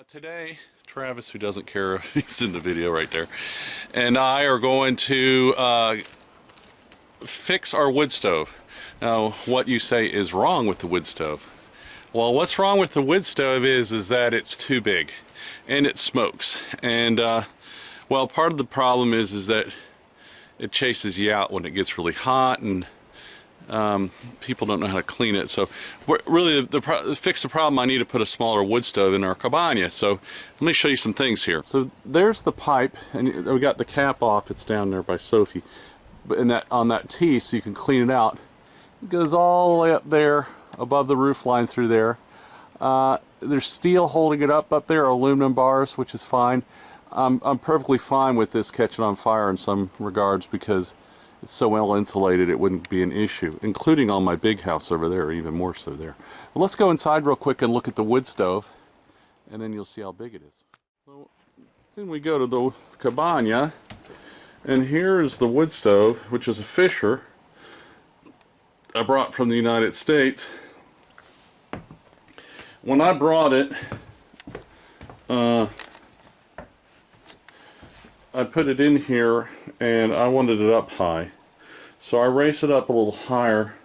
Today, Travis, who doesn't care if he's in the video right there, and I are going to fix our wood stove. Now, what you say is wrong with the wood stove? Well, what's wrong with the wood stove is that it's too big, and it smokes. And well, part of the problem is that it chases you out when it gets really hot, and people don't know how to clean it. So really, to fix the problem, I need to put a smaller wood stove in our cabana. So let me show you some things here. So there's the pipe, and we got the cap off. It's down there by Sophie, but on that T, so you can clean it out. It goes all the way up there above the roof line through there. There's steel holding it up there, aluminum bars, which is fine. I'm perfectly fine with this catching on fire in some regards because it's so well insulated it wouldn't be an issue, including on my big house over there, even more so there. Well, let's go inside real quick and look at the wood stove, and then you'll see how big it is. So then we go to the cabana, and here is the wood stove, which is a Fisher I brought from the United States. When I brought it, I put it in here and I wanted it up high, so I raised it up a little higher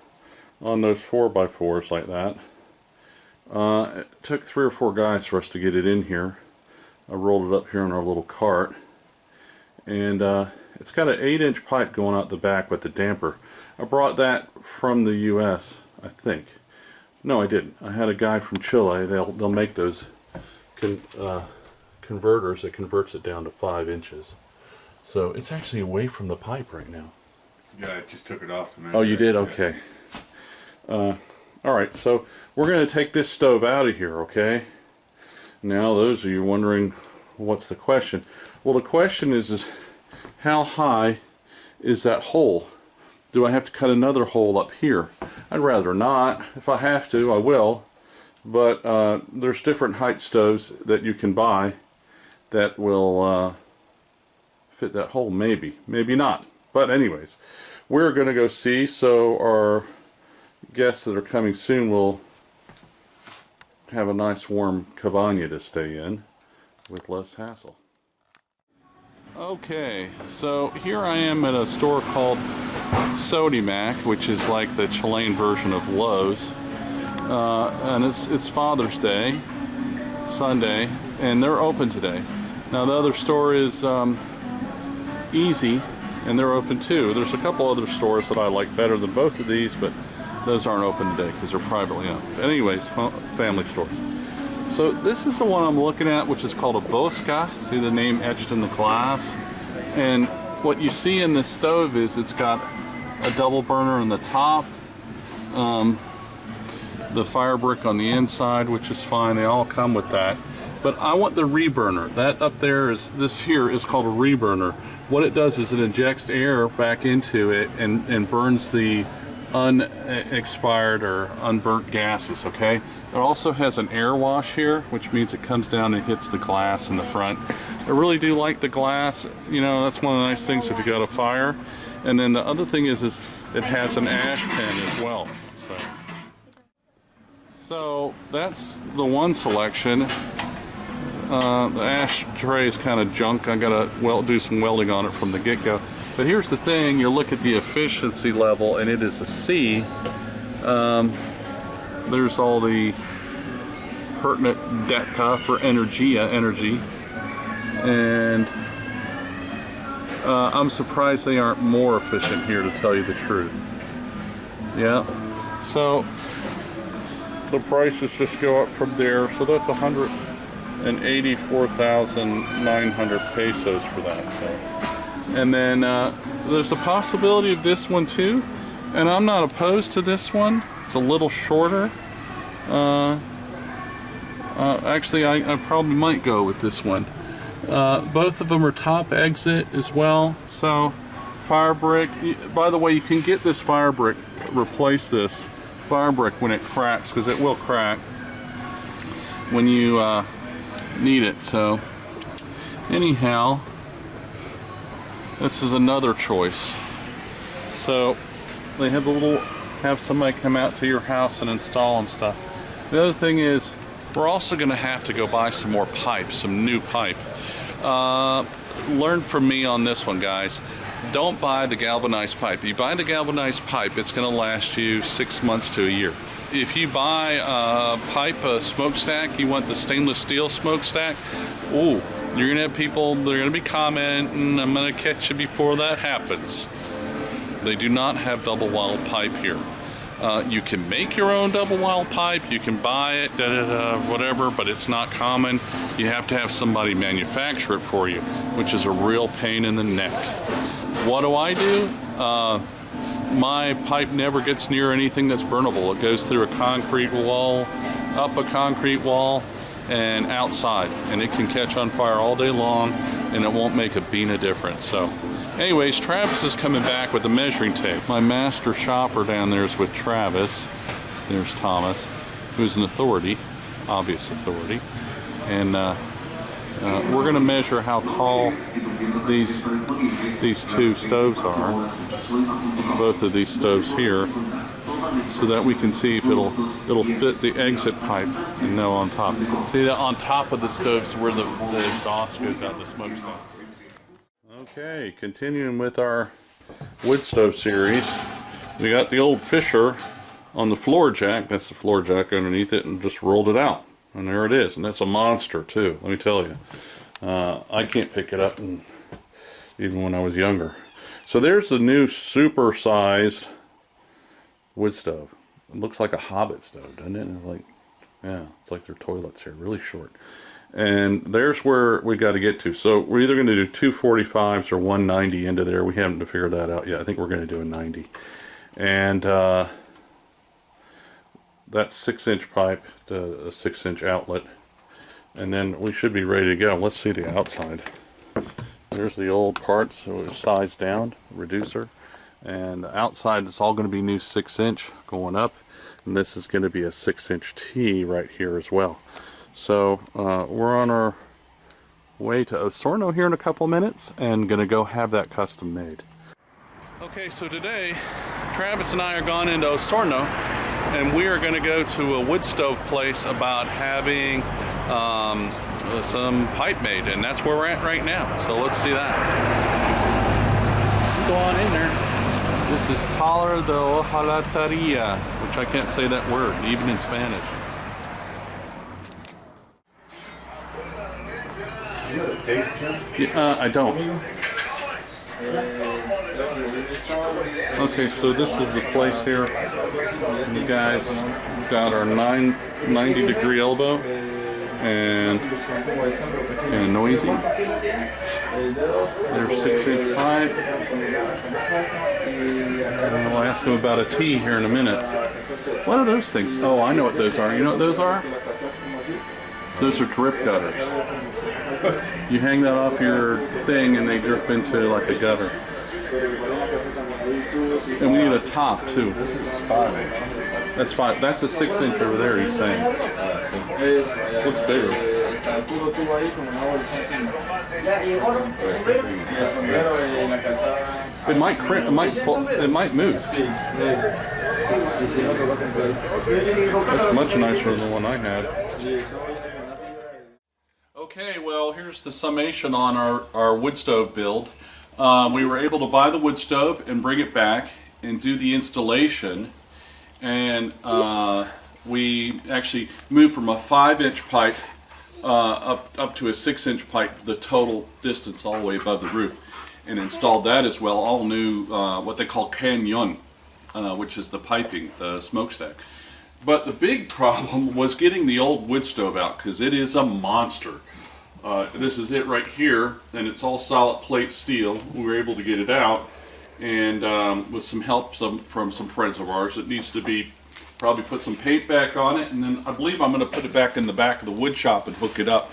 on those 4x4s like that. It took 3 or 4 guys for us to get it in here. I rolled it up here in our little cart, and it's got an 8-inch pipe going out the back with the damper. I brought that from the US, I think. No, I didn't. I had a guy from Chile. They'll make those converters that converts it down to 5 inches. So it's actually away from the pipe right now. Yeah, I just took it off the measure. Oh, you did? Okay. Alright, so we're going to take this stove out of here, okay? Now, those of you wondering, what's the question? Well, the question is how high is that hole? Do I have to cut another hole up here? I'd rather not. If I have to, I will. But there's different height stoves that you can buy that will fit that hole, maybe not. But anyways, we're going to go see, so our guests that are coming soon will have a nice warm cabana to stay in with less hassle. Okay, so here I am at a store called Sodimac, which is like the Chilean version of Lowe's, and it's Father's Day, Sunday, and they're open today. Now the other store is Easy, and they're open too. There's a couple other stores that I like better than both of these, but those aren't open today because they're privately owned. But anyways, family stores. So this is the one I'm looking at, which is called a Bosca. See the name etched in the glass? And what you see in this stove is it's got a double burner in the top, the fire brick on the inside, which is fine. They all come with that. But I want the reburner. That up there this here is called a reburner. What it does is it injects air back into it and burns the unexpired or unburnt gases, okay? It also has an air wash here, which means it comes down and hits the glass in the front. I really do like the glass. You know, that's one of the nice things if you got a fire. And then the other thing is it has an ash pen as well. So that's the one selection. The ash tray is kind of junk. I gotta do some welding on it from the get-go. But here's the thing, you look at the efficiency level and it is a C. There's all the pertinent data for energy, and I'm surprised they aren't more efficient here, to tell you the truth. Yeah, so the prices just go up from there, so that's 184,900 pesos for that. So. And then there's a possibility of this one too, and I'm not opposed to this one. It's a little shorter. Actually, I probably might go with this one. Both of them are top exit as well. So fire brick. By the way, you can get this fire brick, replace this fire brick when it cracks, because it will crack when you need it. So anyhow, this is another choice. So they have have somebody come out to your house and install them stuff. The other thing is, We're also going to have to go buy some more pipe, some new pipe. Learn from me on this one, guys. Don't buy the galvanized pipe. You buy the galvanized pipe, it's going to last you 6 months to a year. If you buy a pipe, a smokestack, you want the stainless steel smokestack, ooh, you're going to have people, they're going to be commenting, I'm going to catch you before that happens. They do not have double walled pipe here. You can make your own double walled pipe, you can buy it, whatever, but it's not common. You have to have somebody manufacture it for you, which is a real pain in the neck. What do? My pipe never gets near anything that's burnable. It goes through a concrete wall, up a concrete wall, and outside, and it can catch on fire all day long, and it won't make a bean of difference. So anyways, Travis is coming back with the measuring tape. My master shopper down there is with Travis. There's Thomas, who's an authority, obvious authority, and we're going to measure how tall these two stoves are, both of these stoves here, so that we can see if it'll fit the exit pipe and no on top. See that on top of the stoves where the exhaust goes out, the smokestack. Okay, continuing with our wood stove series, we got the old Fisher on the floor jack. That's the floor jack underneath it, and just rolled it out, and there it is. And that's a monster too, let me tell you. I can't pick it up, even when I was younger. So there's the new super sized wood stove. It looks like a Hobbit stove, doesn't it? It's like, yeah, it's like their toilets here, really short. And there's where we got to get to. So we're either going to do 245s or 190 into there. We haven't figured that out yet. I think we're going to do a 90. And that's 6-inch pipe to a 6-inch outlet. And then we should be ready to go. Let's see the outside. There's the old parts, so it's sized down, reducer. And the outside, it's all going to be new 6-inch going up. And this is going to be a 6-inch T right here as well. So we're on our way to Osorno here in a couple minutes and going to go have that custom made. Okay, so today Travis and I are gone into Osorno, and we are going to go to a wood stove place about having some pipe made, and that's where we're at right now. So let's see that. Go on in there. This is Taller de Hojalateria, which I can't say that word, even in Spanish. You know the tape, Jim? I don't. Okay, so this is the place here. You guys got our 90-degree elbow, and kind of noisy. There's 6-inch pipe. And we'll ask him about a T here in a minute. What are those things? Oh, I know what those are. You know what those are? Those are drip gutters. You hang that off your thing and they drip into like a gutter. And we need a top too. This is 5-inch. That's 5. That's a 6-inch over there, he's saying. Looks bigger. It might crimp, it might move. That's much nicer than the one I had. Okay, well, here's the summation on our wood stove build. We were able to buy the wood stove and bring it back and do the installation, and we actually moved from a 5-inch pipe up to a 6-inch pipe, the total distance all the way above the roof, and installed that as well, all new, what they call canyon, which is the piping, the smokestack. But the big problem was getting the old wood stove out, because it is a monster. This is it right here, and it's all solid plate steel. We were able to get it out, and with some help from some friends of ours, it needs to be probably put some paint back on it, and then I believe I'm going to put it back in the back of the wood shop and hook it up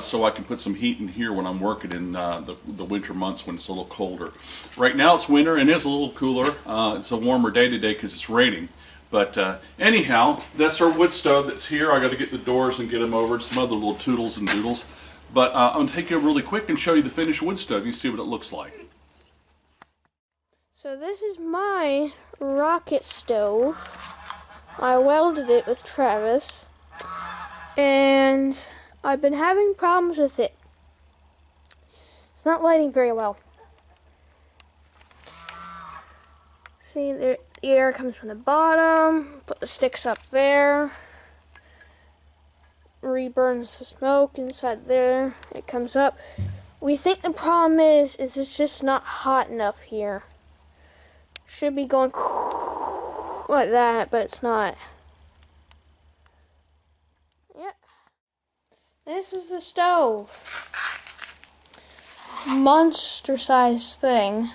so I can put some heat in here when I'm working in the winter months when it's a little colder. Right now it's winter and it's a little cooler. It's a warmer day today because it's raining. But anyhow, that's our wood stove that's here. I got to get the doors and get them over, some other little toodles and doodles. But I'm going to take you really quick and show you the finished wood stove. You see what it looks like. So this is my rocket stove. I welded it with Travis. and I've been having problems with it. It's not lighting very well. See, the air comes from the bottom. Put the sticks up there. Reburns the smoke inside there. It comes up. We think the problem is it's just not hot enough here. Should be going like that, but it's not. Yep. This is the stove. Monster-sized thing.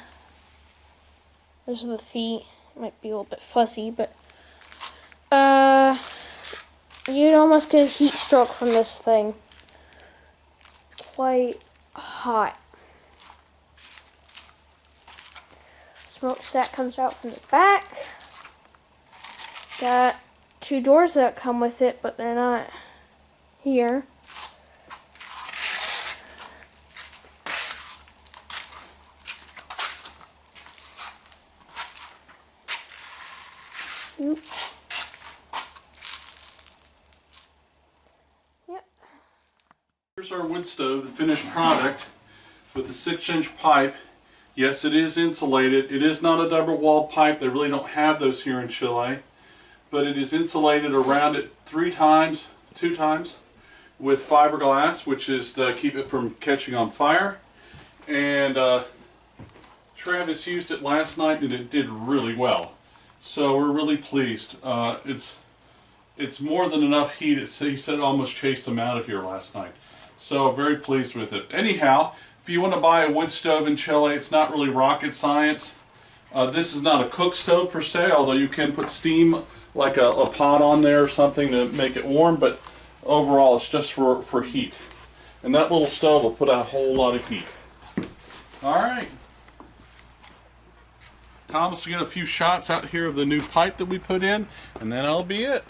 There's the feet. Might be a little bit fuzzy, but you'd almost get a heat stroke from this thing. It's quite hot. Smokestack comes out from the back. Got 2 doors that come with it, but they're not here. Oop. Yep. Here's our wood stove, the finished product with the 6-inch pipe. Yes, it is insulated. It is not a double walled pipe. They really don't have those here in Chile. But it is insulated around it 2 times with fiberglass, which is to keep it from catching on fire. And Travis used it last night and it did really well. So we're really pleased. It's more than enough heat. He said it almost chased him out of here last night. So very pleased with it. Anyhow, if you want to buy a wood stove in Chile, it's not really rocket science. This is not a cook stove per se, although you can put steam like a pot on there or something to make it warm, but overall it's just for heat. And that little stove will put out a whole lot of heat. Alright. Thomas will get a few shots out here of the new pipe that we put in, and then that'll be it.